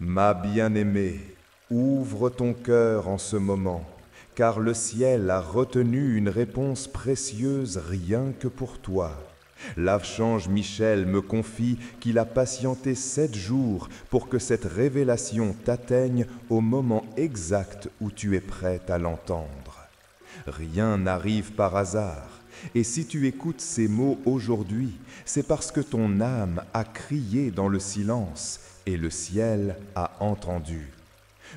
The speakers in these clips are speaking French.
Ma bien-aimée, ouvre ton cœur en ce moment, car le ciel a retenu une réponse précieuse rien que pour toi. L'archange Michel me confie qu'il a patienté 7 jours pour que cette révélation t'atteigne au moment exact où tu es prête à l'entendre. Rien n'arrive par hasard, et si tu écoutes ces mots aujourd'hui, c'est parce que ton âme a crié dans le silence et le ciel a entendu.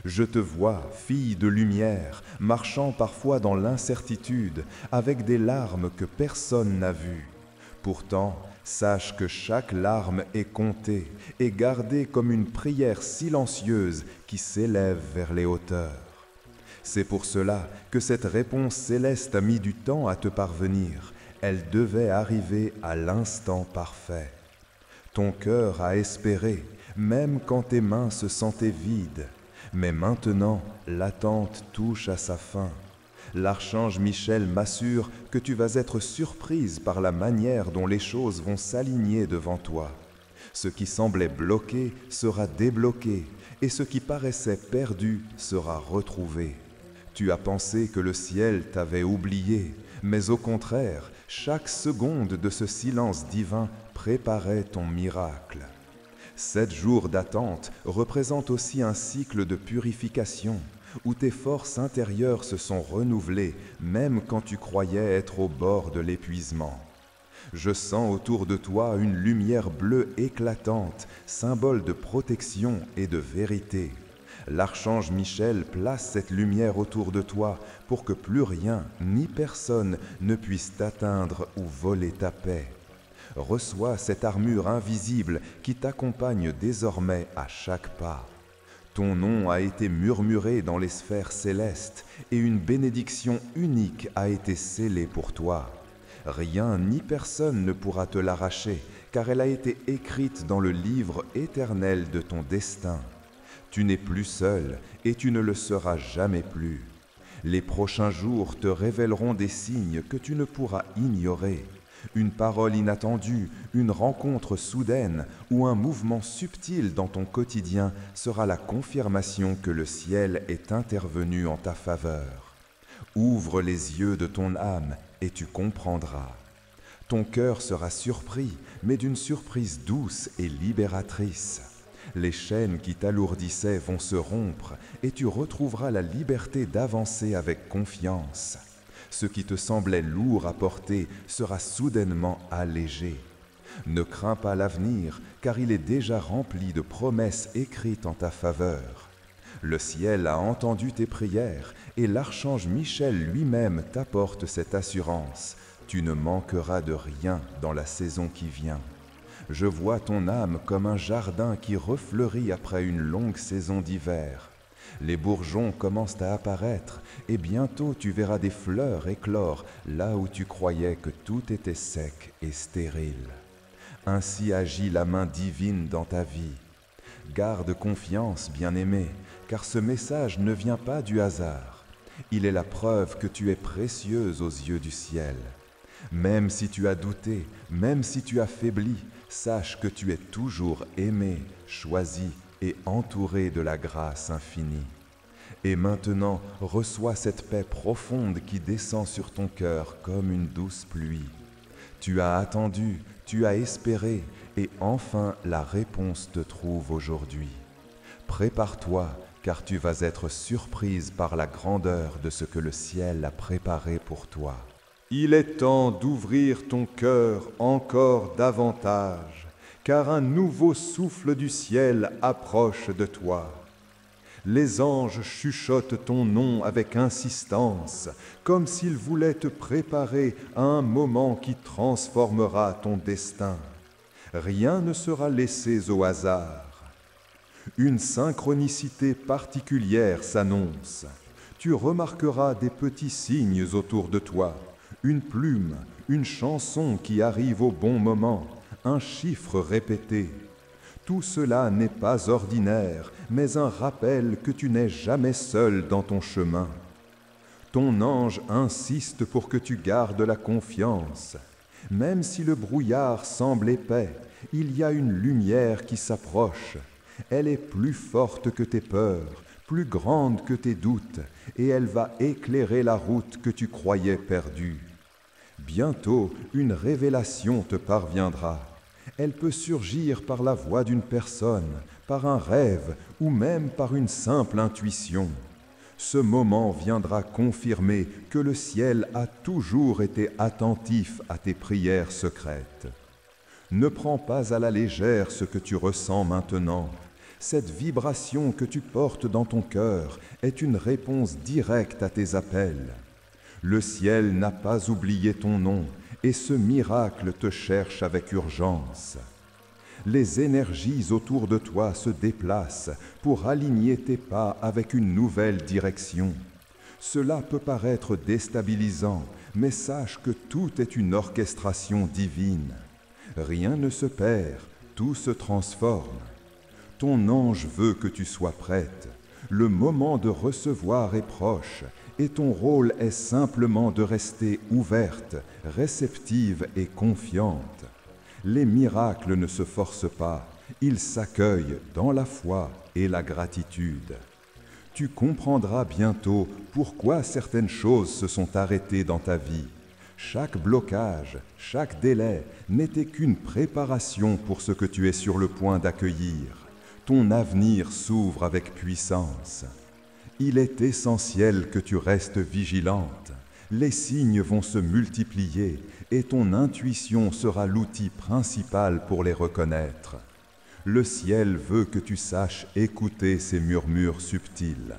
Je te vois, fille de lumière, marchant parfois dans l'incertitude, avec des larmes que personne n'a vues. Pourtant, sache que chaque larme est comptée et gardée comme une prière silencieuse qui s'élève vers les hauteurs. C'est pour cela que cette réponse céleste a mis du temps à te parvenir. Elle devait arriver à l'instant parfait. Ton cœur a espéré, même quand tes mains se sentaient vides. Mais maintenant, l'attente touche à sa fin. L'archange Michel m'assure que tu vas être surprise par la manière dont les choses vont s'aligner devant toi. Ce qui semblait bloqué sera débloqué, et ce qui paraissait perdu sera retrouvé. Tu as pensé que le ciel t'avait oublié, mais au contraire, chaque seconde de ce silence divin préparait ton miracle. 7 jours d'attente représentent aussi un cycle de purification, où tes forces intérieures se sont renouvelées, même quand tu croyais être au bord de l'épuisement. Je sens autour de toi une lumière bleue éclatante, symbole de protection et de vérité. L'archange Michel place cette lumière autour de toi pour que plus rien ni personne ne puisse t'atteindre ou voler ta paix. Reçois cette armure invisible qui t'accompagne désormais à chaque pas. Ton nom a été murmuré dans les sphères célestes et une bénédiction unique a été scellée pour toi. Rien ni personne ne pourra te l'arracher, car elle a été écrite dans le livre éternel de ton destin. Tu n'es plus seul et tu ne le seras jamais plus. Les prochains jours te révéleront des signes que tu ne pourras ignorer. Une parole inattendue, une rencontre soudaine ou un mouvement subtil dans ton quotidien sera la confirmation que le ciel est intervenu en ta faveur. Ouvre les yeux de ton âme et tu comprendras. Ton cœur sera surpris, mais d'une surprise douce et libératrice. Les chaînes qui t'alourdissaient vont se rompre et tu retrouveras la liberté d'avancer avec confiance. Ce qui te semblait lourd à porter sera soudainement allégé. Ne crains pas l'avenir, car il est déjà rempli de promesses écrites en ta faveur. Le ciel a entendu tes prières et l'archange Michel lui-même t'apporte cette assurance. Tu ne manqueras de rien dans la saison qui vient. Je vois ton âme comme un jardin qui refleurit après une longue saison d'hiver. Les bourgeons commencent à apparaître et bientôt tu verras des fleurs éclore là où tu croyais que tout était sec et stérile. Ainsi agit la main divine dans ta vie. Garde confiance, bien-aimé, car ce message ne vient pas du hasard. Il est la preuve que tu es précieuse aux yeux du ciel. Même si tu as douté, même si tu as faibli, sache que tu es toujours aimé, choisi et entouré de la grâce infinie. Et maintenant, reçois cette paix profonde qui descend sur ton cœur comme une douce pluie. Tu as attendu, tu as espéré, et enfin la réponse te trouve aujourd'hui. Prépare-toi, car tu vas être surprise par la grandeur de ce que le ciel a préparé pour toi. Il est temps d'ouvrir ton cœur encore davantage, car un nouveau souffle du ciel approche de toi. Les anges chuchotent ton nom avec insistance, comme s'ils voulaient te préparer à un moment qui transformera ton destin. Rien ne sera laissé au hasard. Une synchronicité particulière s'annonce. Tu remarqueras des petits signes autour de toi, une plume, une chanson qui arrive au bon moment, un chiffre répété. Tout cela n'est pas ordinaire, mais un rappel que tu n'es jamais seul dans ton chemin. Ton ange insiste pour que tu gardes la confiance. Même si le brouillard semble épais, il y a une lumière qui s'approche. Elle est plus forte que tes peurs, plus grande que tes doutes, et elle va éclairer la route que tu croyais perdue. Bientôt, une révélation te parviendra. Elle peut surgir par la voix d'une personne, par un rêve ou même par une simple intuition. Ce moment viendra confirmer que le ciel a toujours été attentif à tes prières secrètes. Ne prends pas à la légère ce que tu ressens maintenant. Cette vibration que tu portes dans ton cœur est une réponse directe à tes appels. Le ciel n'a pas oublié ton nom et ce miracle te cherche avec urgence. Les énergies autour de toi se déplacent pour aligner tes pas avec une nouvelle direction. Cela peut paraître déstabilisant, mais sache que tout est une orchestration divine. Rien ne se perd, tout se transforme. Ton ange veut que tu sois prête. Le moment de recevoir est proche et ton rôle est simplement de rester ouverte, réceptive et confiante. Les miracles ne se forcent pas, ils s'accueillent dans la foi et la gratitude. Tu comprendras bientôt pourquoi certaines choses se sont arrêtées dans ta vie. Chaque blocage, chaque délai n'était qu'une préparation pour ce que tu es sur le point d'accueillir. Ton avenir s'ouvre avec puissance. Il est essentiel que tu restes vigilante. Les signes vont se multiplier et ton intuition sera l'outil principal pour les reconnaître. Le ciel veut que tu saches écouter ces murmures subtils.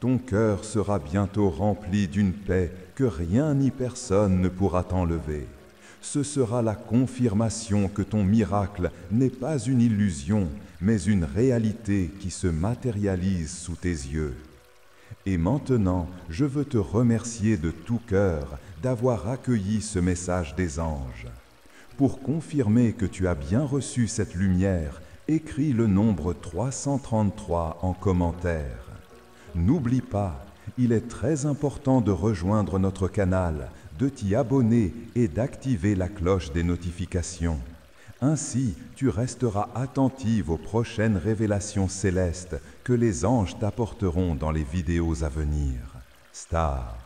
Ton cœur sera bientôt rempli d'une paix que rien ni personne ne pourra t'enlever. Ce sera la confirmation que ton miracle n'est pas une illusion, mais une réalité qui se matérialise sous tes yeux. Et maintenant, je veux te remercier de tout cœur d'avoir accueilli ce message des anges. Pour confirmer que tu as bien reçu cette lumière, écris le nombre 333 en commentaire. N'oublie pas, il est très important de rejoindre notre canal, de t'y abonner et d'activer la cloche des notifications. Ainsi, tu resteras attentive aux prochaines révélations célestes que les anges t'apporteront dans les vidéos à venir. Star.